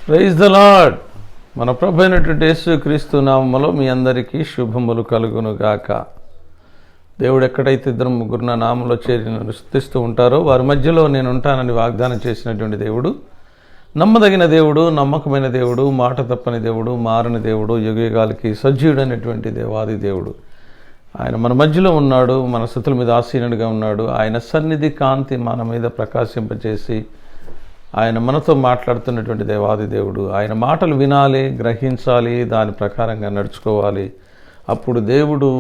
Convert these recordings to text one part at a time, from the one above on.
Praise the lord. మన ప్రభు అయినటువంటి యేసుక్రీస్తు నామములో మీ అందరికీ శుభములు కలుగును గాక. దేవుడు ఎక్కడైతే ఇద్దరు ముగ్గురు నా నామంలో చేరి స్తుతిస్తూ ఉంటారో వారి మధ్యలో నేను ఉంటానని వాగ్దానం చేసినటువంటి దేవుడు, నమ్మదగిన దేవుడు, నమ్మకమైన దేవుడు, మాట తప్పని దేవుడు, మారని దేవుడు, యుగయుగాలకి సజీవుడైనటువంటి దేవాది దేవుడు. ఆయన మన మధ్యలో ఉన్నాడు, మన స్తుతుల మీద ఆసీనుడిగా ఉన్నాడు. ఆయన సన్నిధి కాంతి మన మీద ప్రకాశింపచేసి ఆయన మనతో మాట్లాడుతున్నటువంటి దేవాది దేవుడు. ఆయన మాటలు వినాలి, గ్రహించాలి, దాని ప్రకారంగా నడుచుకోవాలి. అప్పుడు దేవుడు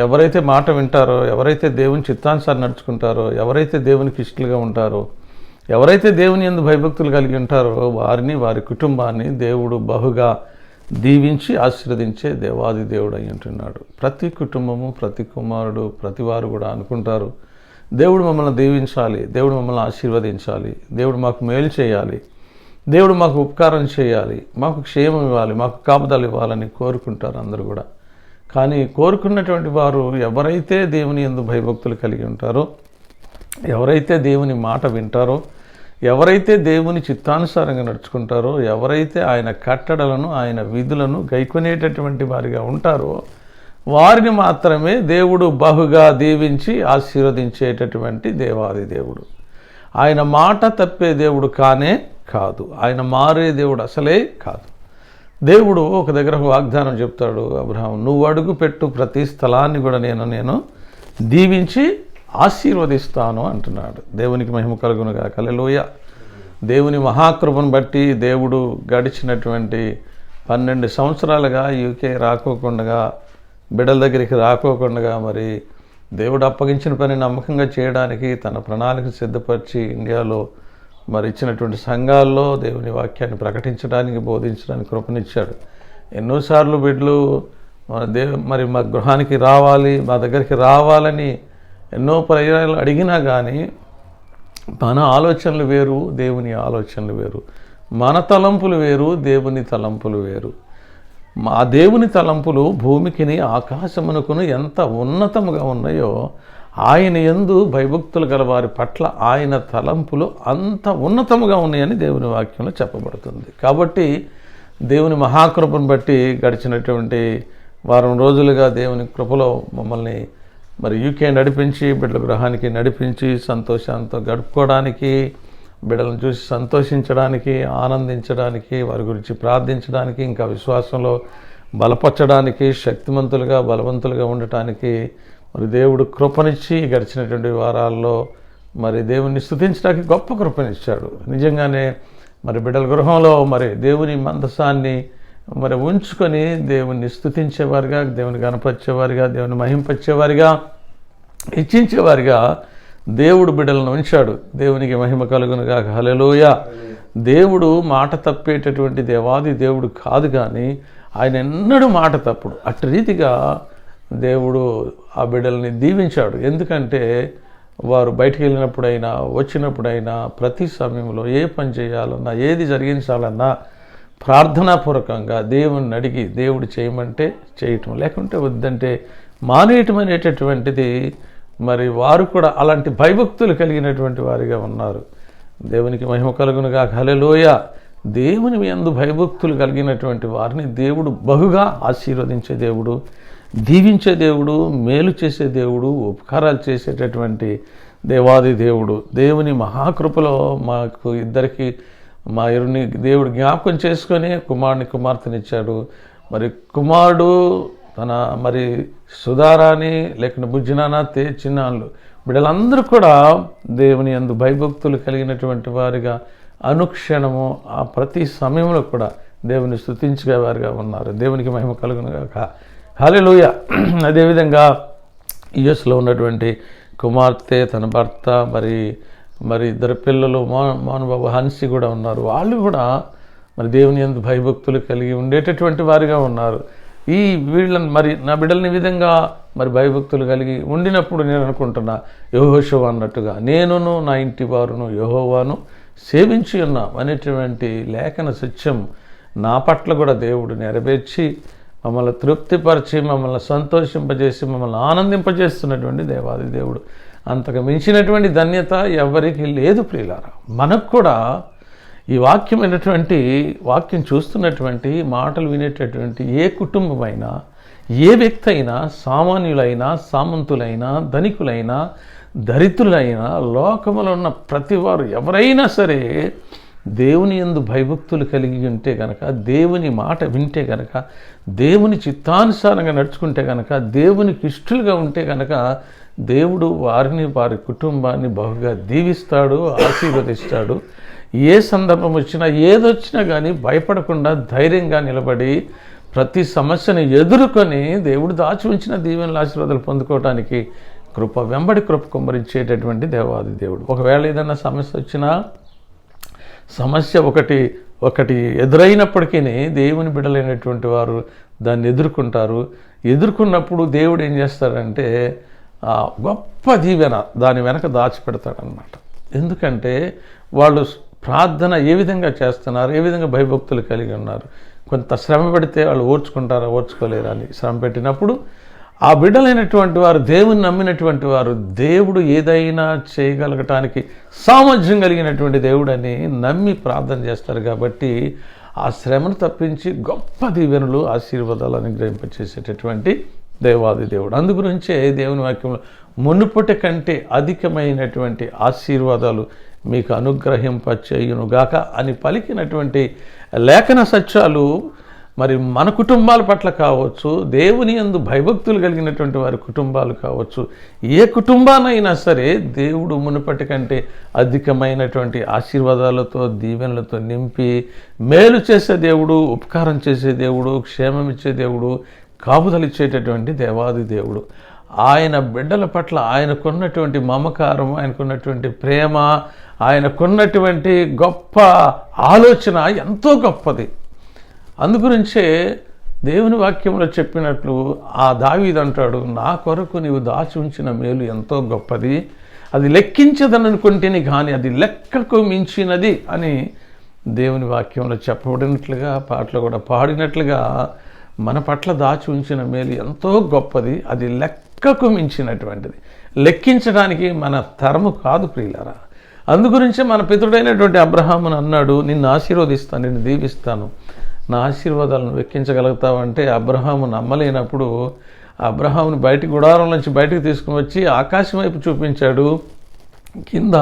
ఎవరైతే మాట వింటారో, ఎవరైతే దేవుని చిత్తానుసారం నడుచుకుంటారో, ఎవరైతే దేవునికి ఇష్టలుగా ఉంటారో, ఎవరైతే దేవుని యందు భయభక్తులు కలిగి ఉంటారో వారిని, వారి కుటుంబాన్ని దేవుడు బహుగా దీవించి ఆశీర్వదించే దేవాది దేవుడు అయి ఉంటున్నాడు. ప్రతి కుటుంబము, ప్రతి కుమారుడు, ప్రతి వారు కూడా అనుకుంటారు, దేవుడు మమ్మల్ని దీవించాలి, దేవుడు మమ్మల్ని ఆశీర్వదించాలి, దేవుడు మాకు మేలు చేయాలి, దేవుడు మాకు ఉపకారం చేయాలి, మాకు క్షేమం ఇవ్వాలి, మాకు కాపుదలు ఇవ్వాలని కోరుకుంటారు అందరూ కూడా. కానీ కోరుకున్నటువంటి వారు ఎవరైతే దేవుని యందు భయభక్తులు కలిగి ఉంటారో, ఎవరైతే దేవుని మాట వింటారో, ఎవరైతే దేవుని చిత్తానుసారంగా నడుచుకుంటారో, ఎవరైతే ఆయన కట్టడలను, ఆయన విధులను గైకొనేటటువంటి వారిగా ఉంటారో వారిని మాత్రమే దేవుడు బహుగా దీవించి ఆశీర్వదించేటటువంటి దేవాది దేవుడు. ఆయన మాట తప్పే దేవుడు కానే కాదు, ఆయన మారే దేవుడు అసలే కాదు. దేవుడు ఒక దగ్గర వాగ్దానం చెప్తాడు, అబ్రహాం నువ్వు అడుగు పెట్టు ప్రతి స్థలాన్ని కూడా నేను దీవించి ఆశీర్వదిస్తాను అంటున్నాడు. దేవునికి మహిమ కలుగునుగా. హల్లెలూయా. దేవుని మహాకృపను బట్టి దేవుడు గడిచినటువంటి 12 సంవత్సరాలుగా యూకే రాకోకుండా, బిడ్డల దగ్గరికి రాకోకుండా, మరి దేవుడు అప్పగించిన పని నమ్మకంగా చేయడానికి తన ప్రణాళిక సిద్ధపరిచి ఇండియాలో మరి ఇచ్చినటువంటి సంఘాల్లో దేవుని వాక్యాన్ని ప్రకటించడానికి, బోధించడానికి కృపనిచ్చాడు. ఎన్నోసార్లు బిడ్డలు మరి మా గృహానికి రావాలి, మా దగ్గరికి రావాలని ఎన్నో పర్యాయాలు అడిగినా కానీ మన ఆలోచనలు వేరు, దేవుని ఆలోచనలు వేరు. మన తలంపులు వేరు, దేవుని తలంపులు వేరు. మా దేవుని తలంపులు భూమికిని ఆకాశమునకును ఎంత ఉన్నతముగా ఉన్నాయో, ఆయన యందు భయభక్తులు గల వారి పట్ల ఆయన తలంపులు అంత ఉన్నతముగా ఉన్నాయని దేవుని వాక్యంలో చెప్పబడుతుంది. కాబట్టి దేవుని మహాకృపను బట్టి గడిచినటువంటి వారం రోజులుగా దేవుని కృపలో మమ్మల్ని మరి యూకే నడిపించి, బిడ్డల గృహానికి నడిపించి, సంతోషంతో గడుపుకోవడానికి, బిడ్డలను చూసి సంతోషించడానికి, ఆనందించడానికి, వారి గురించి ప్రార్థించడానికి, ఇంకా విశ్వాసంలో బలపరచడానికి, శక్తిమంతులుగా బలవంతులుగా ఉండటానికి మరి దేవుడు కృపనిచ్చి గడిచినటువంటి వారాల్లో మరి దేవుణ్ణి స్తుతించడానికి గొప్ప కృపనిచ్చాడు. నిజంగానే మరి బిడ్డల గృహంలో మరి దేవుని మందసాన్ని మరి ఉంచుకొని దేవుణ్ణి స్తుతించేవారిగా, దేవుని గణపరిచేవారిగా, దేవుని మహింపరిచేవారిగా, ఇచ్చించేవారిగా దేవుడు బిడ్డలను ఉంచాడు. దేవునికి మహిమ కలుగునుగా. హల్లెలూయా. దేవుడు మాట తప్పేటటువంటి దేవాది దేవుడు కాదు, కానీ ఆయన ఎన్నడూ మాట తప్పుడు. అటు రీతిగా దేవుడు ఆ బిడ్డల్ని దీవించాడు. ఎందుకంటే వారు బయటికి వెళ్ళినప్పుడైనా, వచ్చినప్పుడైనా, ప్రతి సమయంలో ఏ పని చేయాలన్నా, ఏది జరిగించాలన్నా ప్రార్థనాపూర్వకంగా దేవుణ్ణి అడిగి దేవుడు చేయమంటే చేయటం, లేకుంటే వద్దంటే మానేయటం అనేటటువంటిది మరి వారు కూడా అలాంటి భయభక్తులు కలిగినటువంటి వారిగా ఉన్నారు. దేవునికి మహిమ కలుగునుగా. హల్లెలూయా. దేవుని యందు భయభక్తులు కలిగినటువంటి వారిని దేవుడు బహుగా ఆశీర్వదించే దేవుడు, దీవించే దేవుడు, మేలు చేసే దేవుడు, ఉపకారాలు చేసేటటువంటి దేవాది దేవుడు. దేవుని మహాకృపలో మాకు ఇద్దరికి మా ఇరుని దేవుడు జ్ఞాపకం చేసుకొని కుమార్తెనిచ్చాడు. మరి కుమారుడు తన మరి సుధారాని, లేకుంటే బుజ్జినానా, చిన్నాళ్ళు బిడ్డలందరూ కూడా దేవుని యందు భయభక్తులు కలిగినటువంటి వారిగా అనుక్షణము ఆ ప్రతి సమయంలో కూడా దేవుని స్తుతించే వారిగా ఉన్నారు. దేవునికి మహిమ కలుగునుగాక. హల్లెలూయా. అదేవిధంగా యుఎస్లో ఉన్నటువంటి కుమార్తె, తన భర్త, మరి ఇద్దరు పిల్లలు, మోహన్బాబు, హన్సీ కూడా ఉన్నారు. వాళ్ళు కూడా మరి దేవుని యందు భయభక్తులు కలిగి ఉండేటటువంటి వారిగా ఉన్నారు. వీళ్ళని మరి నా బిడ్డలని విధంగా మరి భయభక్తులు కలిగి ఉండినప్పుడు నేను అనుకుంటున్నా, యెహోషువ అన్నట్టుగా నేనును నా ఇంటి వారును యెహోవాను సేవించి ఉన్నాం అనేటువంటి లేఖన సత్యం నా పట్ల కూడా దేవుడు నెరవేర్చి మమ్మల్ని తృప్తిపరిచి, మమ్మల్ని సంతోషింపజేసి, మమ్మల్ని ఆనందింపజేస్తున్నటువంటి దేవాది దేవుడు. అంతకు మించినటువంటి ధన్యత ఎవరికి లేదు ప్రియులారా. మనకు కూడా ఈ వాక్యం చూస్తున్నటువంటి మాటలు వినేటటువంటి ఏ కుటుంబమైనా, ఏ వ్యక్తి అయినా, సామాన్యులైనా, సామంతులైనా, ధనికులైనా, దరిద్రులైనా, లోకములో ఉన్న ప్రతివారు ఎవరైనా సరే దేవుని యందు భయభక్తులు కలిగి ఉంటే గనక, దేవుని మాట వింటే గనక, దేవుని చిత్తానుసారంగా నడుచుకుంటే గనక, దేవునికి ఇష్టలుగా ఉంటే గనక, దేవుడు వారిని, వారి కుటుంబాన్ని బహుగా దీవిస్తాడు, ఆశీర్వదిస్తాడు. ఏ సందర్భం వచ్చినా, ఏదొచ్చినా కానీ భయపడకుండా ధైర్యంగా నిలబడి ప్రతి సమస్యను ఎదుర్కొని దేవుడు దాచి ఉంచిన దీవెనల ఆశీర్వాదాలు పొందుకోవడానికి వెంబడి కృప కుమ్మరించేటటువంటి దేవాది దేవుడు. ఒకవేళ ఏదైనా సమస్య వచ్చినా, సమస్య ఒకటి ఎదురైనప్పటికీ దేవుని బిడ్డలైనటువంటి వారు దాన్ని ఎదుర్కొంటారు. ఎదుర్కొన్నప్పుడు దేవుడు ఏం చేస్తాడంటే గొప్ప దీవెన దాని వెనక దాచిపెడతాడనమాట. ఎందుకంటే వాళ్ళు ప్రార్థన ఏ విధంగా చేస్తున్నారు, ఏ విధంగా భయభక్తులు కలిగి ఉన్నారు. కొంత శ్రమ పెడితే వాళ్ళు ఓర్చుకుంటారా, ఓర్చుకోలేరా అని శ్రమ పెట్టినప్పుడు ఆ బిడ్డలైనటువంటి వారు, దేవుని నమ్మినటువంటి వారు, దేవుడు ఏదైనా చేయగలగటానికి సామర్థ్యం కలిగినటువంటి దేవుడని నమ్మి ప్రార్థన చేస్తారు. కాబట్టి ఆ శ్రమను తప్పించి గొప్ప దీవెనలు, ఆశీర్వాదాలు అనుగ్రహింపచేసేటటువంటి దేవాది దేవుడు. అందుగురించే దేవుని వాక్యంలో మునుపటి కంటే అధికమైనటువంటి ఆశీర్వాదాలు మీకు అనుగ్రహింపచేయునుగాక అని పలికినటువంటి లేఖన సత్యాలు మరి మన కుటుంబాల పట్ల కావచ్చు, దేవుని యందు భయభక్తులు కలిగినటువంటి వారి కుటుంబాలు కావచ్చు, ఏ కుటుంబానైనా సరే దేవుడు మునుపటి కంటే అధికమైనటువంటి ఆశీర్వాదాలతో, దీవెనలతో నింపి మేలు చేసే దేవుడు, ఉపకారం చేసే దేవుడు, క్షేమం ఇచ్చే దేవుడు, కాపుదలిచ్చేటటువంటి దేవాది దేవుడు. ఆయన బిడ్డల పట్ల ఆయనకున్నటువంటి మమకారం, ఆయనకున్నటువంటి ప్రేమ, ఆయనకున్నటువంటి గొప్ప ఆలోచన ఎంతో గొప్పది. అందుగురించే దేవుని వాక్యంలో చెప్పినట్లు ఆ దావీదు అంటాడు, నా కొరకు నీవు దాచి ఉంచిన మేలు ఎంతో గొప్పది, అది లెక్కించదననుకుంటేనే కానీ అది లెక్కకు మించినది అని దేవుని వాక్యంలో చెప్పబడినట్లుగా, పాటలు కూడా పాడినట్లుగా మన పట్ల దాచి ఉంచిన మేలు ఎంతో గొప్పది, అది లెక్కకు మించినటువంటిది. లెక్కించడానికి మన తరము కాదు ప్రియులారా. అందుగురించే మన పితరుడైనటువంటి అబ్రహామును అన్నాడు, నిన్ను ఆశీర్వదిస్తాను, నిన్ను దీవిస్తాను, నా ఆశీర్వాదాలను వెక్కించగలుగుతావంటే అబ్రహాము నమ్మలేనప్పుడు అబ్రహాముని గుడారం నుంచి బయటకు తీసుకుని వచ్చి ఆకాశం వైపు చూపించాడు, కింద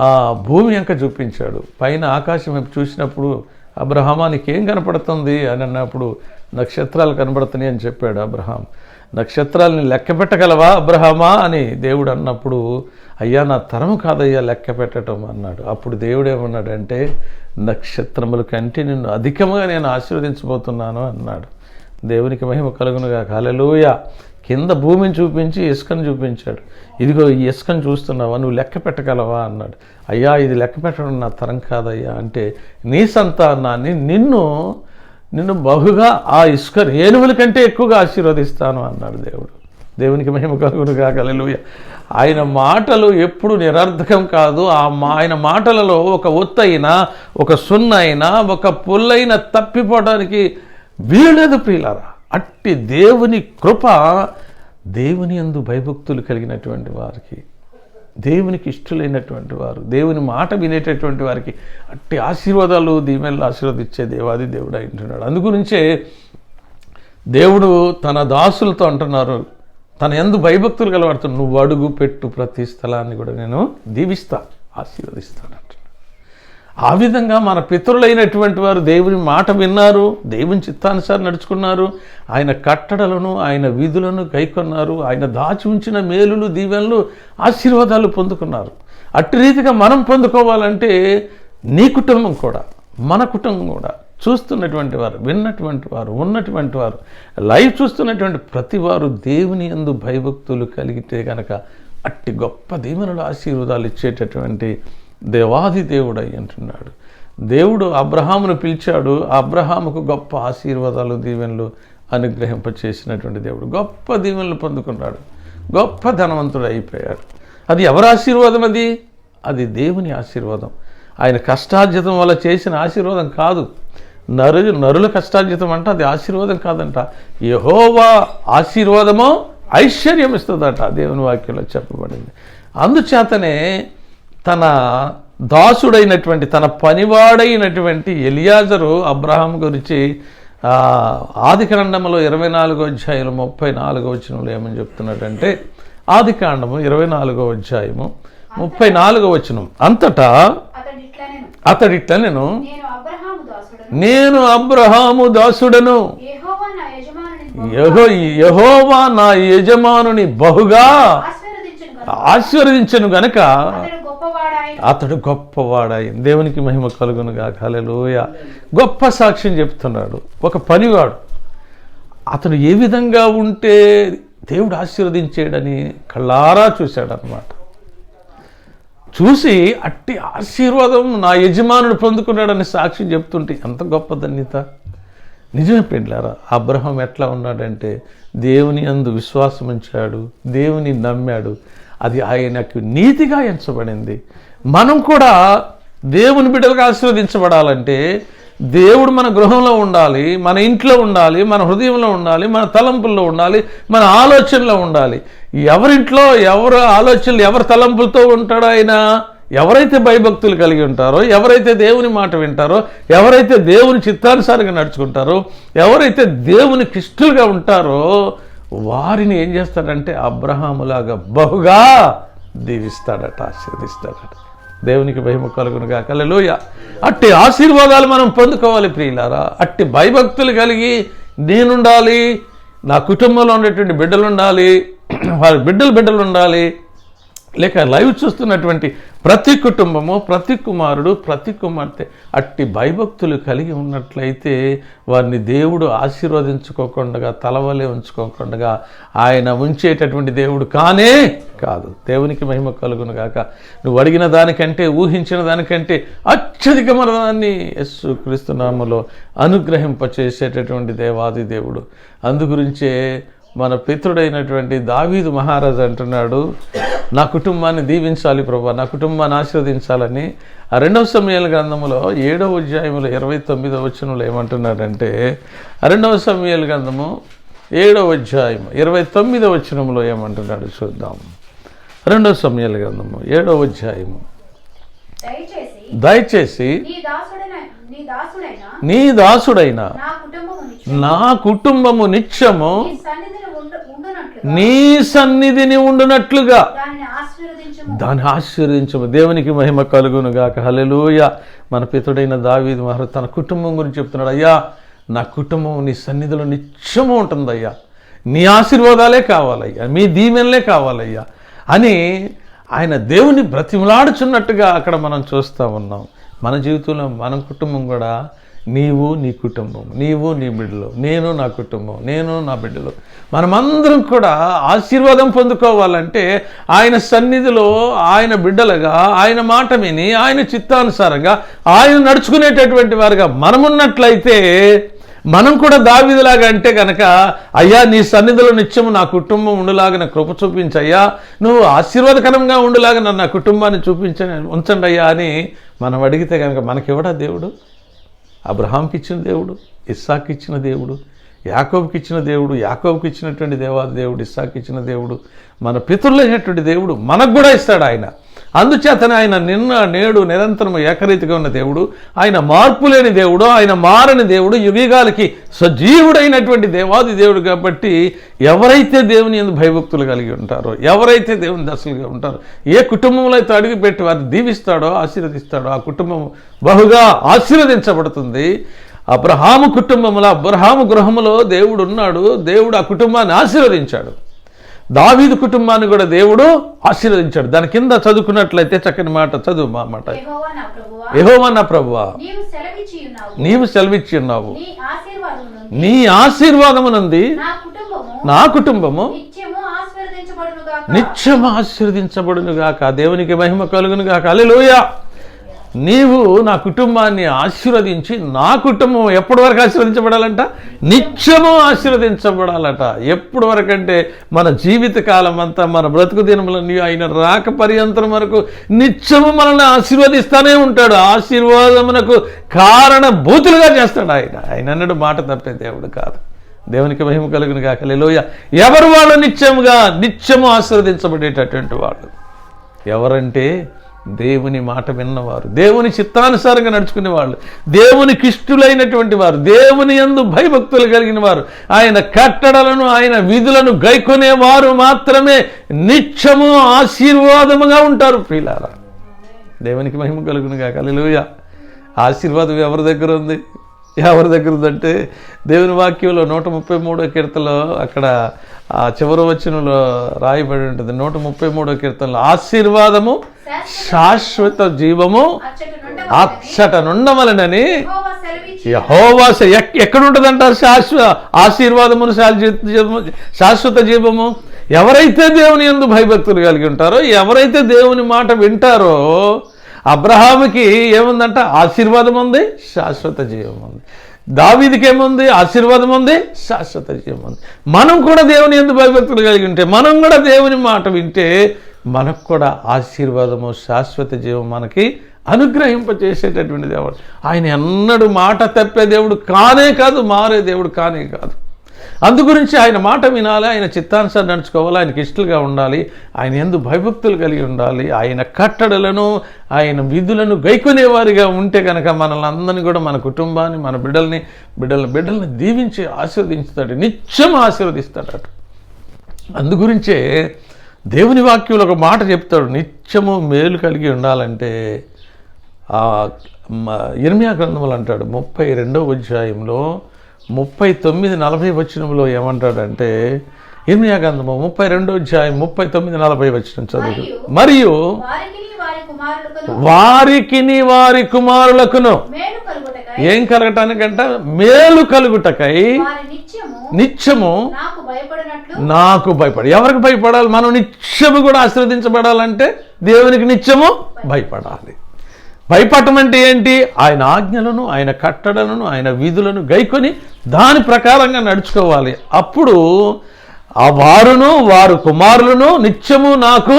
ఆ భూమి అంక చూపించాడు. పైన ఆకాశం వైపు చూసినప్పుడు అబ్రహామా నీకేం కనపడుతుంది అని అన్నప్పుడు నక్షత్రాలు కనబడుతున్నాయి అని చెప్పాడు అబ్రహాం. నక్షత్రాలని లెక్క పెట్టగలవా అబ్రహామా అని దేవుడు అన్నప్పుడు, అయ్యా నా తరము కాదయ్యా లెక్క పెట్టడం అన్నాడు. అప్పుడు దేవుడు ఏమన్నాడంటే, నక్షత్రముల కంటే నిన్ను అధికంగా నేను ఆశీర్వదించబోతున్నాను అన్నాడు. దేవునికి మహిమ కలుగునుగా. హల్లెలూయా. కింద భూమిని చూపించి ఇసుకను చూపించాడు. ఇదిగో ఈ ఇసుకను చూస్తున్నావా, నువ్వు లెక్క పెట్టగలవా అన్నాడు. అయ్యా ఇది లెక్క పెట్టడం నా తరం కాదయ్యా అంటే, నీ సంతానాన్ని నిన్ను బహుగా ఆ ఇసుక రేణువుల కంటే ఎక్కువగా ఆశీర్వదిస్తాను అన్నాడు దేవుడు. దేవునికి మహిమ కలుగునుగా. హల్లెలూయా. ఆయన మాటలు ఎప్పుడు నిరర్థకం కాదు. ఆయన మాటలలో ఒక ఒత్తైనా, ఒక సున్నైనా, ఒక పుల్లైనా తప్పిపోవడానికి వీలేదు ప్రియులారా. అట్టి దేవుని కృప దేవుని యందు భయభక్తులు కలిగినటువంటి వారికి, దేవునికి ఇష్టలైనటువంటి వారు, దేవుని మాట వినేటటువంటి వారికి అట్టి ఆశీర్వాదాలు, దీవెనలు ఆశీర్వదించే దేవాది దేవుడు అంటున్నాడు. అందుగురించే దేవుడు తన దాసులతో అంటున్నారు, తన యందు భయభక్తులు కలవాడుతున్నాడు, నువ్వు అడుగు పెట్టు ప్రతి స్థలాన్ని కూడా నేను దీవిస్తా, ఆశీర్వదిస్తాను అంటున్నాడు. ఆ విధంగా మన పితరులైనటువంటి వారు దేవుని మాట విన్నారు, దేవుని చిత్తానుసారం నడుచుకున్నారు, ఆయన కట్టడలను, ఆయన విధులను గైకొన్నారు, ఆయన దాచి ఉంచిన మేలులు, దీవెనలు, ఆశీర్వాదాలు పొందుకున్నారు. అట్టి రీతిగా మనం పొందుకోవాలంటే నీ కుటుంబం కూడా, మన కుటుంబం కూడా, చూస్తున్నటువంటి వారు, విన్నటువంటి వారు, ఉన్నటువంటి వారు, లైవ్ చూస్తున్నటువంటి ప్రతి వారు దేవుని యందు భయభక్తులు కలిగితే కనుక అట్టి గొప్ప దీవెనలు, ఆశీర్వాదాలు ఇచ్చేటటువంటి దేవాది దేవుడు అయి అంటున్నాడు. దేవుడు అబ్రహామును పిలిచాడు, అబ్రహాముకు గొప్ప ఆశీర్వాదాలు, దీవెనలు అనుగ్రహింపచేసినటువంటి దేవుడు. గొప్ప దీవెనలు పొందుకున్నాడు, గొప్ప ధనవంతుడు అయిపోయాడు. అది ఎవరి ఆశీర్వాదం? అది దేవుని ఆశీర్వాదం. ఆయన కష్టార్జితం వల్ల చేసిన ఆశీర్వాదం కాదు. నరుల కష్టార్జితం అంట అది ఆశీర్వాదం కాదంట. యెహోవా ఆశీర్వాదమో ఐశ్వర్యం ఇస్తుందట దేవుని వాక్యంలో చెప్పబడింది. అందుచేతనే తన దాసుడైనటువంటి తన పనివాడైనటువంటి ఎలియాజరు అబ్రహాం గురించి ఆదికాండములో 24వ అధ్యాయం 34వ వచనంలో ఏమని చెప్తున్నాడంటే, ఆదికాండము 24వ అధ్యాయము 34వ వచనం, అంతటా అతడిట్లా నేను అబ్రహాము దాసుడను, యెహోవా నా యజమానుని బహుగా ఆశీర్వదించను గనక అతడు గొప్పవాడాయి. దేవునికి మహిమ కలుగునుగా. హల్లెలూయా. గొప్ప సాక్ష్యం చెప్తున్నాడు. ఒక పనివాడు అతను ఏ విధంగా ఉంటే దేవుడు ఆశీర్వదించాడని కళ్ళారా చూశాడనమాట. చూసి అట్టి ఆశీర్వాదం నా యజమానుడు పొందుకున్నాడని సాక్ష్యం చెప్తుంటే ఎంత గొప్ప ధన్యత. నిజమే పెండ్లారా, అబ్రహాం ఎట్లా ఉన్నాడంటే దేవుని యందు విశ్వాసం ఉంచాడు, దేవుని నమ్మాడు, అది ఆయనకు నీతిగా ఎంచబడింది. మనం కూడా దేవుని బిడ్డలుగా ఆశీర్వదించబడాలంటే దేవుడు మన గృహంలో ఉండాలి, మన ఇంట్లో ఉండాలి, మన హృదయంలో ఉండాలి, మన తలంపుల్లో ఉండాలి, మన ఆలోచనలో ఉండాలి. ఎవరింట్లో ఎవరు ఆలోచనలు ఎవరి తలంపులతో ఉంటాడో ఆయన, ఎవరైతే భయభక్తులు కలిగి ఉంటారో, ఎవరైతే దేవుని మాట వింటారో, ఎవరైతే దేవుని చిత్తానుసారంగా నడుచుకుంటారో, ఎవరైతే దేవునికి ఇష్టలుగా ఉంటారో వారిని ఏం చేస్తాడంటే అబ్రహాములాగా బహుగా దీవిస్తాడట, ఆశీర్వదిస్తాడట. దేవునికి మహిమ కలుగునుగా. హల్లెలూయా. అట్టి ఆశీర్వాదాలు మనం పొందుకోవాలి ప్రియులారా. అట్టి భయభక్తులు కలిగి నేనుండాలి, నా కుటుంబంలో ఉండేటువంటి బిడ్డలు ఉండాలి, వారి బిడ్డలు ఉండాలి. లేక లైవ్ చూస్తున్నటువంటి ప్రతి కుటుంబము, ప్రతి కుమారుడు, ప్రతి కుమార్తె అట్టి భయభక్తులు కలిగి ఉన్నట్లయితే వారిని దేవుడు ఆశీర్వదించుకోకుండా, తలవలే ఉంచుకోకుండా ఆయన ఉంచేటటువంటి దేవుడు కానే కాదు. దేవునికి మహిమ కలుగును గాక. నువ్వు అడిగిన దానికంటే, ఊహించిన దానికంటే అత్యధికమైన దాన్ని యేసు క్రీస్తు నామములో అనుగ్రహింపచేసేటటువంటి దేవాది దేవుడు. అందుగురించే మన పితృడైనటువంటి దావీదు మహారాజు అంటున్నాడు, నా కుటుంబాన్ని దీవించాలి ప్రభా, నా కుటుంబాన్ని ఆశీర్వదించాలని. ఆ 2వ సమూయేలు గ్రంథములో 7వ అధ్యాయంలో 29వ వచనంలో ఏమంటున్నాడంటే, 2వ సమూయేలు గ్రంథము 7వ అధ్యాయం 29వ వచనంలో ఏమంటున్నాడు చూద్దాం. 2వ సమూయేలు గ్రంథము 7వ అధ్యాయము, దయచేసి నీ దాసుడైన నా కుటుంబము నిత్యము నీ సన్నిధిని ఉండునట్లుగా దాన్ని ఆశీర్వదించము. దేవునికి మహిమ కలుగునుగాక. హల్లెలూయా. మన పితరుడైన దావీదు మహారాజు తన కుటుంబం గురించి చెప్తున్నాడు, అయ్యా నా కుటుంబం నీ సన్నిధిలో నిత్యము ఉంటుందయ్యా, నీ ఆశీర్వాదాలే కావాలయ్యా, మీ దీవెనలే కావాలయ్యా అని ఆయన దేవుని బ్రతిమలాడుచున్నట్టుగా అక్కడ మనం చూస్తూ ఉన్నాం. మన జీవితంలో మన కుటుంబం కూడా, నీవు నీ కుటుంబం, నీవు నీ బిడ్డలు, నేను నా కుటుంబం, నేను నా బిడ్డలు, మనమందరం కూడా ఆశీర్వాదం పొందుకోవాలంటే ఆయన సన్నిధిలో ఆయన బిడ్డలుగా, ఆయన మాట విని, ఆయన చిత్తానుసారంగా ఆయన నడుచుకునేటటువంటి వారుగా మనమున్నట్లయితే మనం కూడా దావీదులాగా అంటే కనుక, అయ్యా నీ సన్నిధిలో నిత్యము నా కుటుంబం ఉండులాగా నా కృప చూపించయ్యా, నువ్వు ఆశీర్వాదకరంగా ఉండులాగా నన్ను నా కుటుంబాన్ని ఉంచండి అయ్యా అని మనం అడిగితే కనుక మనకివ్వడా దేవుడు? అబ్రహాంకి ఇచ్చిన దేవుడు, ఇస్సాకు ఇచ్చిన దేవుడు, యాకోబుకి ఇచ్చిన దేవుడు, యాకోబుకి ఇచ్చినటువంటి దేవాది దేవుడు, ఇస్సాకు ఇచ్చిన దేవుడు, మన పితరులైనటువంటి దేవుడు మనకు కూడా ఇస్తాడు ఆయన. అందుచేతనే ఆయన నిన్న నేడు నిరంతరము ఏకరీతిగా ఉన్న దేవుడు, ఆయన మార్పు లేని దేవుడు, ఆయన మారని దేవుడు, యుగాలకి సజీవుడైనటువంటి దేవాది దేవుడు. కాబట్టి ఎవరైతే దేవుని యందు భయభక్తులు కలిగి ఉంటారో, ఎవరైతే దేవుని దశలుగా ఉంటారో, ఏ కుటుంబంలో అయితే అడుగుపెట్టి వారిని దీవిస్తాడో, ఆశీర్వదిస్తాడో ఆ కుటుంబం బహుగా ఆశీర్వదించబడుతుంది. అబ్రహాము కుటుంబంలో, అబ్రహాము గృహములో దేవుడు ఉన్నాడు. దేవుడు ఆ కుటుంబాన్ని ఆశీర్వదించాడు. దావీదు కుటుంబాన్ని కూడా దేవుడు ఆశీర్వదించాడు. దాని కింద చదువుకున్నట్లయితే చక్కని మాట చదువు మా మాట. యెహోవా నా ప్రభువా, నీవు సెలవిచ్చి ఉన్నావు, నీ ఆశీర్వాదమునంది నా కుటుంబము నిత్యము ఆశీర్వదించబడునుగాక. దేవునికి మహిమ కలుగునుగాక. హల్లెలూయా. నీవు నా కుటుంబాన్ని ఆశీర్వదించి, నా కుటుంబం ఎప్పటి వరకు ఆశీర్వదించబడాలంట? నిత్యము ఆశీర్వదించబడాలట. ఎప్పటి వరకు అంటే మన జీవితకాలం అంతా, మన బ్రతుకు దినములన్నీ ఆయన రాక పర్యంతరం వరకు నిత్యము మనల్ని ఆశీర్వదిస్తూనే ఉంటాడు. ఆశీర్వాదమునకు కారణభూతులుగా చేస్తాడు ఆయన. ఆయన అన్నాడు, మాట తప్పే దేవుడు కాదు. దేవునికి మహిమ కలుగును గాక. హల్లెలూయా. ఎవరు వాళ్ళు నిత్యము ఆశీర్వదించబడేటటువంటి వాళ్ళు ఎవరంటే దేవుని మాట విన్నవారు, దేవుని చిత్తానుసారంగా నడుచుకునే వాళ్ళు, దేవునికి ఇష్టులైనటువంటి వారు, దేవుని యందు భయభక్తులు కలిగిన వారు, ఆయన కట్టడలను ఆయన విధులను గైకొనేవారు మాత్రమే నిత్యము ఆశీర్వాదముగా ఉంటారు. ప్రియులారా, దేవునికి మహిమ కలుగును గాక. హల్లెలూయా. ఆశీర్వాదం ఎవరి దగ్గర ఉంది? ఎవరి దగ్గర ఉందంటే దేవుని వాక్యంలో 133వ కీర్తనలో అక్కడ ఆ చివరి వచనంలో రాయబడి ఉంటుంది. 133వ కీర్తనలో ఆశీర్వాదము శాశ్వత జీవము అచ్చట నుండవలెనని యెహోవా ఎక్కడ ఉంటుందంటారు ఆశీర్వాదమును శాశ్వత జీవము? ఎవరైతే దేవుని యందు భయభక్తులు కలిగి ఉంటారో, ఎవరైతే దేవుని మాట వింటారో, అబ్రహాముకి ఏముందంట? ఆశీర్వాదం ఉంది, శాశ్వత జీవం ఉంది. దావీదుకి ఏముంది? ఆశీర్వాదం ఉంది, శాశ్వత జీవం ఉంది. మనం కూడా దేవుని యందు భయభక్తులు కలిగి ఉంటే, మనం కూడా దేవుని మాట వింటే, మనకు కూడా ఆశీర్వాదము శాశ్వత జీవం మనకి అనుగ్రహింపచేసేటటువంటి దేవుడు. ఆయన ఎన్నడూ మాట తప్పే దేవుడు కానే కాదు, మారే దేవుడు కానే కాదు. అందుగురించి ఆయన మాట వినాలి, ఆయన చిత్తానుసారం నడుచుకోవాలి, ఆయనకి ఇష్టలుగా ఉండాలి, ఆయన యందు భయభక్తులు కలిగి ఉండాలి, ఆయన కట్టడలను ఆయన విధులను గైకొనేవారిగా ఉంటే కనుక మనల్ని అందరినీ కూడా, మన కుటుంబాన్ని, మన బిడ్డల్ని దీవించి ఆశీర్వదించుతాడు, నిత్యం ఆశీర్వదిస్తాడట. అందుగురించే దేవుని వాక్యంలో ఒక మాట చెప్తాడు, నిత్యము మేలు కలిగి ఉండాలంటే ఇర్మీయా గ్రంథములు అంటాడు 32వ అధ్యాయంలో 39-40 వచనంలో ఏమంటాడంటే, ఇర్మీయా గ్రంథము 32వ అధ్యాయం 39-40 వచనం చదువు. మరియు వారికిని వారి కుమారులకును ఏం కలగటానికంట? మేలు కలుగుటకై నిత్యము నాకు భయపడి. ఎవరికి భయపడాలి? మనం నిత్యము కూడా ఆశీర్వదించబడాలంటే దేవునికి నిత్యము భయపడాలి. భయపడటం అంటే ఏంటి? ఆయన ఆజ్ఞలను, ఆయన కట్టడలను, ఆయన విధులను గైకొని దాని ప్రకారంగా నడుచుకోవాలి. అప్పుడు ఆ వారును వారు కుమారులను నిత్యము నాకు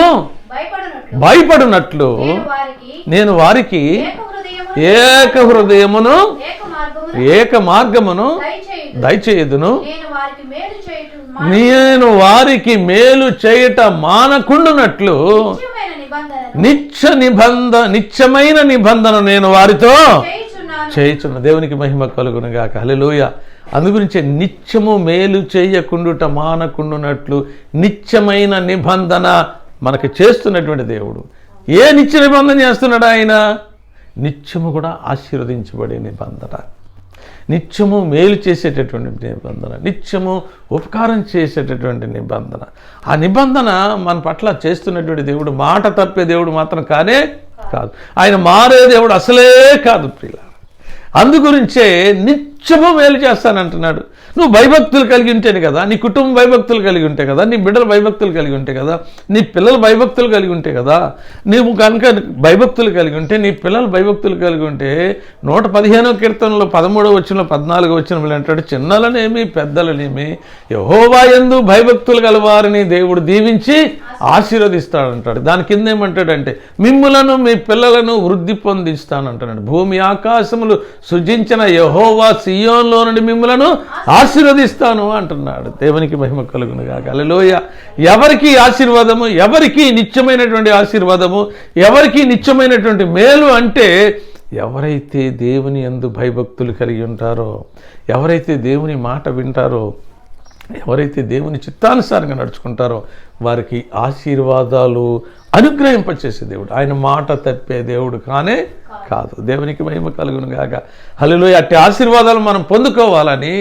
భయపడినట్లు నేను వారికి ఏక హృదయమును ఏక మార్గమును దయచేయుదును. నేను వారికి మేలు చేయట మానకుండునట్లు నిత్యమైన నిబంధన నేను వారితో చేయుచున్న. దేవునికి మహిమ కలుగును గాక. హల్లెలూయా. అందుగురించి నిత్యము మేలు చేయకుండుట మానకుండునట్లు నిత్యమైన నిబంధన మనకి చేస్తున్నటువంటి దేవుడు. ఏ నిత్య నిబంధన చేస్తున్నాడు ఆయన? నిత్యము కూడా ఆశీర్వదించబడే నిబంధన, నిత్యము మేలు చేసేటటువంటి నిబంధన, నిత్యము ఉపకారం చేసేటటువంటి నిబంధన. ఆ నిబంధన మన పట్ల చేస్తున్నటువంటి దేవుడు మాట తప్పే దేవుడు మాత్రం కానే కాదు. ఆయన మారే దేవుడు అసలే కాదు ప్రియులారా. అందుగురించే నిత్యము మేలు చేస్తానంటున్నాడు. నువ్వు భయభక్తులు కలిగి ఉంటేనే కదా, నీ కుటుంబం భయభక్తులు కలిగి ఉంటే కదా, నీ బిడ్డలు భయభక్తులు కలిగి ఉంటే కదా, నీ పిల్లలు భయభక్తులు కలిగి ఉంటే కదా, నీవు కనుక భయభక్తులు కలిగి ఉంటే, నీ పిల్లలు భయభక్తులు కలిగి ఉంటే 115వ కీర్తనలో 13వ వచనంలో 14వ వచనంలో అంటాడు, చిన్నలనేమి పెద్దలనేమి యెహోవా యందు భయభక్తులు గలవారిని దేవుడు దీవించి ఆశీర్వదిస్తాడంటాడు. దాని కింద ఏమంటాడంటే, మిమ్ములను మీ పిల్లలను వృద్ధి పొందిస్తానంటాడు. భూమి ఆకాశములు సృజించిన యెహోవా సియోన్లో నుండి మిమ్ములను ఆశీర్వదిస్తాను అంటున్నాడు. దేవునికి మహిమ కలుగును గాక. హల్లెలూయా. ఎవరికి ఆశీర్వాదము? ఎవరికి నిత్యమైనటువంటి ఆశీర్వాదము? ఎవరికి నిత్యమైనటువంటి మేలు అంటే, ఎవరైతే దేవుని యందు భయభక్తులు కలిగి ఉంటారో, ఎవరైతే దేవుని మాట వింటారో, ఎవరైతే దేవుని చిత్తానుసారంగా నడుచుకుంటారో వారికి ఆశీర్వాదాలు అనుగ్రహింపచేసే దేవుడు. ఆయన మాట తప్పే దేవుడు కానే కాదు. దేవునికి మహిమ కలుగును గాక. హల్లెలూయా. అట్టి ఆశీర్వాదాలు మనం పొందుకోవాలని,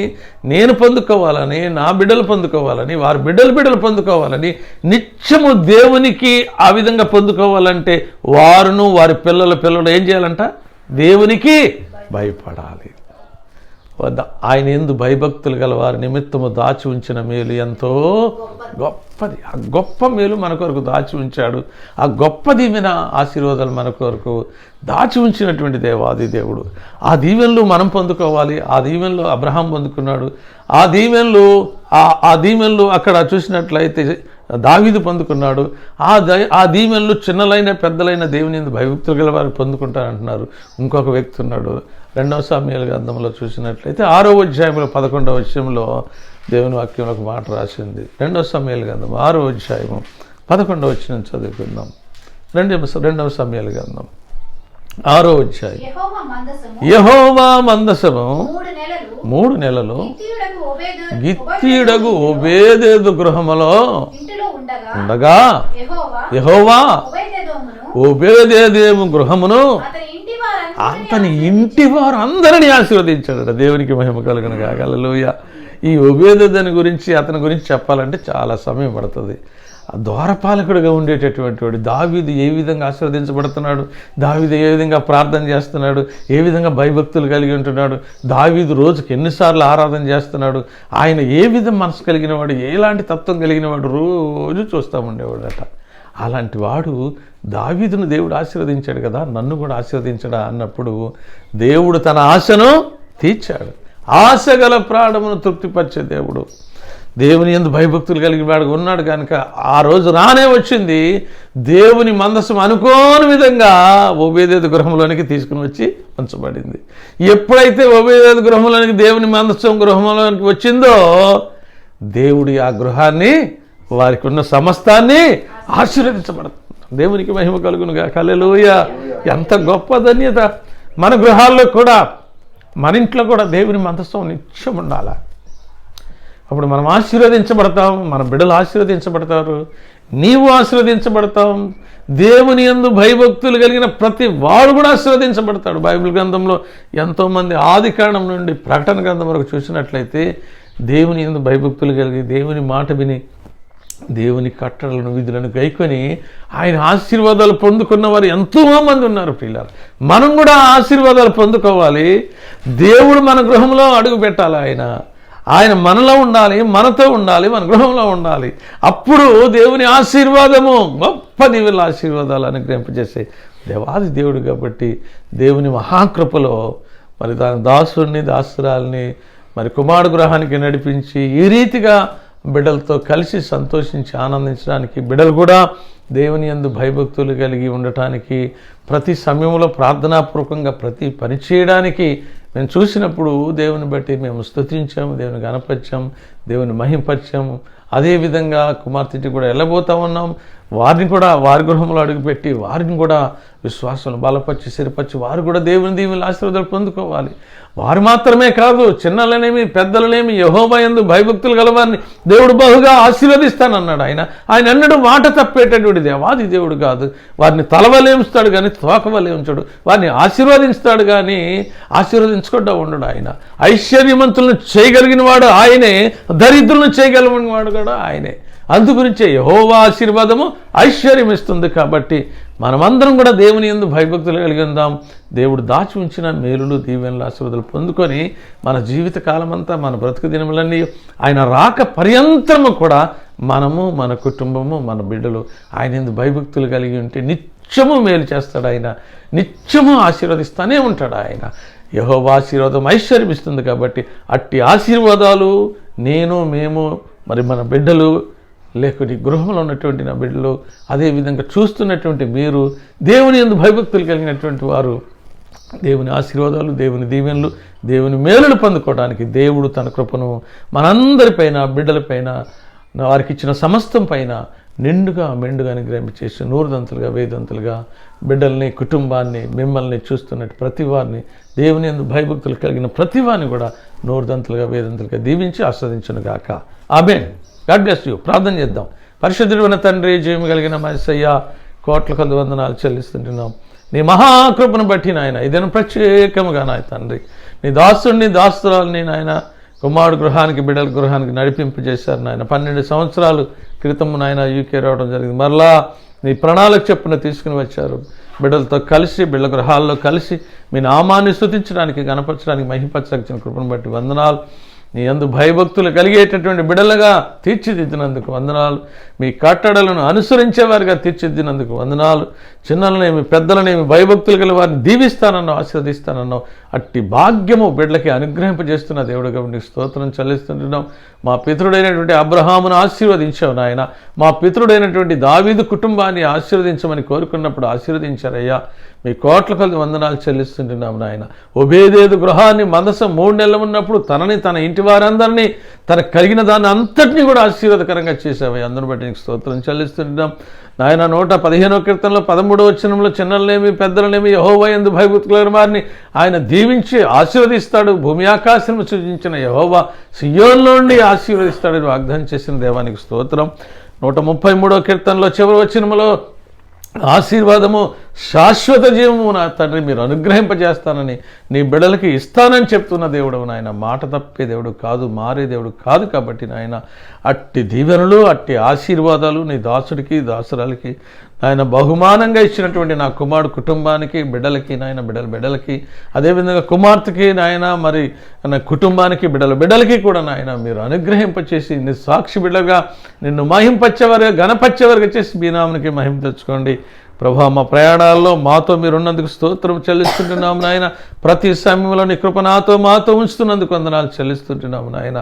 నేను పొందుకోవాలని, నా బిడ్డలు పొందుకోవాలని, వారి బిడ్డలు పొందుకోవాలని, నిత్యము దేవునికి ఆ విధంగా పొందుకోవాలంటే వారును వారి పిల్లలు ఏం చేయాలంట? దేవునికి భయపడాలి. ఆయన యందు భయభక్తులు గల వారి నిమిత్తము దాచి ఉంచిన మేలు ఎంతో గొప్పది. ఆ గొప్ప మేలు మన కొరకు దాచి ఉంచాడు. ఆ గొప్ప దీవెన ఆశీర్వాదాలు మన కొరకు దాచి ఉంచినటువంటి దేవాది దేవుడు. ఆ దీవెనలు మనం పొందుకోవాలి. ఆ దీవెనలు అబ్రహాం పొందుకున్నాడు. ఆ దీవెనలు అక్కడ చూసినట్లయితే దావీదు పొందుకున్నాడు. ఆ దీవెనలు చిన్నలైన పెద్దలైన దేవుని యందు భయభక్తులు గల వారు పొందుకుంటారంటున్నారు. ఇంకొక వ్యక్తి ఉన్నాడు. 2వ సమూయేలు గ్రంథంలో చూసినట్లయితే 6వ అధ్యాయంలో 11వ వచనంలో దేవుని వాక్యంలో ఒక మాట రాసింది. 2వ సమూయేలు గ్రంథం 6వ అధ్యాయము 11వ వచనం చదువుకుందాం. రెండవ సమయాల గ్రంథం 6వ అధ్యాయం. యెహోవా మందసము 3 నెలలు గిత్తీయుడగు ఓబేదెదోము గృహములో ఉండగా యెహోవా ఓబేదెదోము గృహమును అతని ఇంటి వారు అందరినీ ఆశీర్వదించాడు. దేవునికి మహిమ కలుగును గాక. హల్లెలూయా. ఈ ఓబేదెదోము గురించి అతని గురించి చెప్పాలంటే చాలా సమయం పడుతుంది. ద్వారపాలకుడిగా ఉండేటటువంటి వాడు దావీదు ఏ విధంగా ఆశీర్వదించబడుతున్నాడు, దావీదు ఏ విధంగా ప్రార్థన చేస్తున్నాడు, ఏ విధంగా భయభక్తులు కలిగి ఉంటున్నాడు, దావీదు రోజుకి ఎన్నిసార్లు ఆరాధన చేస్తున్నాడు, ఆయన ఏ విధం మనసు కలిగిన వాడు, ఎలాంటి తత్వం కలిగిన వాడు రోజు చూస్తూ ఉండేవాడట. అలాంటి వాడు దావీదును దేవుడు ఆశీర్వదించాడు కదా, నన్ను కూడా ఆశీర్వదించడా అన్నప్పుడు దేవుడు తన ఆశను తీర్చాడు. ఆశ గల ప్రాణమును తృప్తిపరిచే దేవుడు, దేవుని యందు భయభక్తులు కలిగి వాడు ఉన్నాడు కనుక ఆ రోజు రానే వచ్చింది. దేవుని మందసం అనుకోని విధంగా ఓబేదెదోము గృహంలోనికి తీసుకుని వచ్చి ఉంచబడింది. ఎప్పుడైతే ఓబేదెదోము గృహంలోనికి దేవుని మందసం గృహంలోనికి వచ్చిందో దేవుడి ఆ గృహాన్ని, వారికి ఉన్న సమస్తాన్ని ఆశీర్వదించబడుతుంది. దేవునికి మహిమ కలుగునుగా. హల్లెలూయా. ఎంత గొప్ప ధన్యత. మన గృహాల్లో కూడా, మన ఇంట్లో కూడా దేవుని మందసం నిత్యం ఉండాలి. అప్పుడు మనం ఆశీర్వదించబడతాం, మన బిడ్డలు ఆశీర్వదించబడతారు, నీవు ఆశీర్వదించబడతాం. దేవుని యందు భయభక్తులు కలిగిన ప్రతి వాడు కూడా ఆశీర్వదించబడతాడు. బైబిల్ గ్రంథంలో ఎంతోమంది ఆది కాండం నుండి ప్రకటన గ్రంథం వరకు చూసినట్లయితే దేవుని యందు భయభక్తులు కలిగి దేవుని మాట విని దేవుని కట్టడలను విధులను గైకొని ఆయన ఆశీర్వాదాలు పొందుకున్న వారు ఎంతోమంది ఉన్నారు. ప్రియులారా, మనం కూడా ఆశీర్వాదాలు పొందుకోవాలి. దేవుడు మన గృహంలో అడుగు పెట్టాలి. ఆయన మనలో ఉండాలి, మనతో ఉండాలి, మన గృహంలో ఉండాలి. అప్పుడు దేవుని ఆశీర్వాదము, గొప్ప దీవెనల ఆశీర్వాదాలు అనుగ్రహింపజేసే దేవాది దేవుడు కాబట్టి దేవుని మహాకృపలో మరి దాని దాసుడిని దాసురాల్ని మరి కుమారుడు గృహానికి నడిపించి ఈ రీతిగా బిడ్డలతో కలిసి సంతోషించి ఆనందించడానికి, బిడ్డలు కూడా దేవుని యందు భయభక్తులు కలిగి ఉండటానికి, ప్రతి సమయంలో ప్రార్థనాపూర్వకంగా ప్రతి పని చేయడానికి మేము చూసినప్పుడు దేవుని బట్టి మేము స్తుతించాము, దేవుని గణపరిచాము, దేవుని మహింపరిచాము. అదేవిధంగా కుమార్తెకి కూడా వెళ్ళబోతా ఉన్నాం. వారిని కూడా వారి గృహంలో అడుగుపెట్టి వారిని కూడా విశ్వాసం బలపరిచి స్థిరపరిచి వారు కూడా దేవుని దీవెనల ఆశీర్వాదాలు పొందుకోవాలి. వారు మాత్రమే కాదు, చిన్నలనేమి పెద్దలనేమి యెహోవా యందు భయభక్తులు గలవారిని దేవుడు బహుగా ఆశీర్వదిస్తానన్నాడు. ఆయన అన్నడు మాట తప్పేటటువంటి దేవాది దేవుడు కాదు. వారిని తలవలే ఉంచుతాడు కానీ తోకవలే ఉంచాడు. వారిని ఆశీర్వదిస్తాడు కానీ ఆశీర్వదించకుండా ఉండడు. ఆయన ఐశ్వర్యవంతులను చేయగలిగిన వాడు ఆయనే, దరిద్రులను చేయగలిగిన వాడు కూడా ఆయనే. అందుగురించే యెహోవా ఆశీర్వాదము ఐశ్వర్యం ఇస్తుంది. కాబట్టి మనమందరం కూడా దేవుని యందు భయభక్తులు కలిగి ఉందాం. దేవుడు దాచి ఉంచిన మేలులు దీవెనలు ఆశీర్వాదాలు పొందుకొని మన జీవిత కాలమంతా, మన బ్రతుకు దినములన్నీ, ఆయన రాక పర్యంతరము కూడా మనము, మన కుటుంబము, మన బిడ్డలు ఆయన యందు భయభక్తులు కలిగి ఉంటే నిత్యము మేలు చేస్తాడు. ఆయన నిత్యము ఆశీర్వదిస్తూనే ఉంటాడు. ఆయన యెహోవా ఆశీర్వాదం ఐశ్వర్యం ఇస్తుంది. కాబట్టి అట్టి ఆశీర్వాదాలు మేము మరి మన బిడ్డలు, లేకపోతే గృహంలో ఉన్నటువంటి నా బిడ్డలు, అదేవిధంగా చూస్తున్నటువంటి మీరు దేవుని యందు భయభక్తులు కలిగినటువంటి వారు దేవుని ఆశీర్వాదాలు, దేవుని దీవెనలు, దేవుని మేలులు పొందుకోవడానికి దేవుడు తన కృపను మనందరిపైన, బిడ్డలపైన, వారికి ఇచ్చిన సమస్తం పైన నిండుగా మెండుగా అనుగ్రహించేసి 100 వేదంతులుగా బిడ్డల్ని, కుటుంబాన్ని, మిమ్మల్ని చూస్తున్నట్టు ప్రతి వారిని, దేవుని యందు భయభక్తులు కలిగిన ప్రతి వారిని కూడా 100 వేదంతులుగా దీవించి ఆస్వాదించును గాక. ఆమేన్. God bless you. ప్రార్థన చేద్దాం. పరిశుద్ధుడైన తండ్రి, జయము కలిగిన యేసయ్య, కోట్ల కొద్ది వందనాలు చెల్లిస్తుంటున్నాం. నీ మహాకృపను బట్టి నాయన, ఇదేనా ప్రత్యేకముగా నాయ తండ్రి, నీ దాసుడిని దాస్తురాలని నాయన కుమారుడు గృహానికి, బిడ్డల గృహానికి నడిపింపజేశారు నాయన. 12 సంవత్సరాలు క్రితము నాయన యూకే రావడం జరిగింది. మరలా నీ ప్రణాళిక చెప్పున తీసుకుని వచ్చారు. బిడ్డలతో కలిసి, బిడ్డల గృహాల్లో కలిసి మీ నామాన్ని స్తుతించడానికి, గణపరచడానికి, మహింపరచడానికి కృపను బట్టి వందనాలు. నీ యందు భయభక్తులు కలిగేటటువంటి బిడ్డలుగా తీర్చిదిద్దినందుకు వందనాలు. మీ కట్టడలను అనుసరించేవారిగా తీర్చిదిద్దినందుకు వందనాలు. చిన్నలనేమి పెద్దలనేమి భయభక్తులు గల వారిని దీవిస్తానన్నావు, ఆశీర్వదిస్తానన్నావు. అట్టి భాగ్యము బిడ్డలకి అనుగ్రహింపజేస్తున్న దేవుడుగా నీకు స్తోత్రం చెల్లిస్తుంటున్నాం. మా పితరుడైనటువంటి అబ్రహామును ఆశీర్వదించావు నాయన. మా పితరుడైనటువంటి దావీదు కుటుంబాన్ని ఆశీర్వదించమని కోరుకున్నప్పుడు ఆశీర్వదించారయ్యా. మీ కోట్ల కొద్ది వందనాలు చెల్లిస్తుంటున్నాం నాయన. ఓబేదెదోము గృహాన్ని మందసం 3 నెలలు ఉన్నప్పుడు తనని, తన ఇంటి వారందరినీ తనకు కలిగిన దాన్ని అంతటినీ కూడా ఆశీర్వాదకరంగా చేశావయ్యా. అందును బట్టి నీకు స్తోత్రం చెల్లిస్తుంటాం నాయన. 115వ కీర్తనలో 13వ వచనంలో చిన్నలనేమి పెద్దలనేమి యెహోవా యందు భయభక్తులైన వారిని ఆయన దీవించి ఆశీర్వదిస్తాడు. భూమి ఆకాశం సృజించిన యెహోవా సియోనులో నుండి ఆశీర్వదిస్తాడని వాగ్దానం చేసిన దేవానికి స్తోత్రం. 133వ కీర్తనలో చివరి వచనములో ఆశీర్వాదము శాశ్వత జీవము నా తండ్రి మీరు అనుగ్రహింపజేస్తానని నీ బిడ్డలకి ఇస్తానని చెప్తున్న దేవుడు నాయన. మాట తప్పే దేవుడు కాదు, మారే దేవుడు కాదు. కాబట్టి నాయన అట్టి దీవెనలు అట్టి ఆశీర్వాదాలు నీ దాసుడికి దాసురాలకి ఆయన బహుమానంగా ఇచ్చినటువంటి నా కుమారుడు కుటుంబానికి బిడ్డలకి నాయన, బిడ్డలకి అదేవిధంగా కుమార్తెకి నాయన, మరి నా కుటుంబానికి బిడ్డలకి కూడా నాయన మీరు అనుగ్రహింపచేసి నీ సాక్షి బిడ్డగా నిన్ను మహింపచ్చేవారుగా గణపచ్చేవారుగా చేసి మీ నామనికి మహిమ తెచ్చుకోండి ప్రభా. మా ప్రయాణాల్లో మాతో మీరున్నందుకు స్తోత్రం చెల్లిస్తుంటున్నాము నాయన. ప్రతి సమయంలో నీ కృప మాతో ఉంచుతున్నందుకు వందనాలు చెల్లిస్తుంటున్నాము నాయన.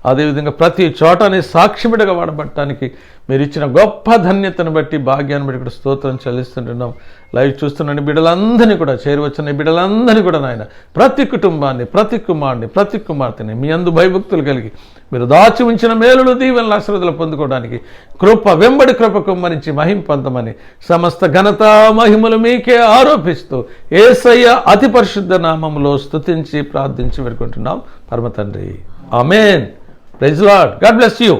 అదేవిధంగా ప్రతి చోట నీ సాక్షి బిడ్డగా వాడబట్టడానికి మీరు ఇచ్చిన గొప్ప ధన్యతను బట్టి భాగ్యాన్ని బట్టి కూడా స్తోత్రం చెల్లిస్తుంటున్నాం. లైవ్ చూస్తున్న బిడ్డలందరినీ కూడా చేరువచ్చిన బిడ్డలందరినీ కూడా నాయన, ప్రతి కుటుంబాన్ని, ప్రతి కుమారుని, ప్రతి కుమార్తెని మీ అందు భయభక్తులు కలిగి మీరు దాచి ఉంచిన మేలులు దీవెనల ఆశీర్వాదాలు పొందుకోవడానికి కృప వెంబడి కృప కుమ్మరించి మహిమ పొందమని సమస్త ఘనత మహిమలు మీకే ఆరోపిస్తూ యేసయ్య అతి పరిశుద్ధ నామములో స్తుతించి ప్రార్థించి వేడుకుంటున్నాం పరమ తండ్రి. ఆమేన్. Praise Lord. God bless you.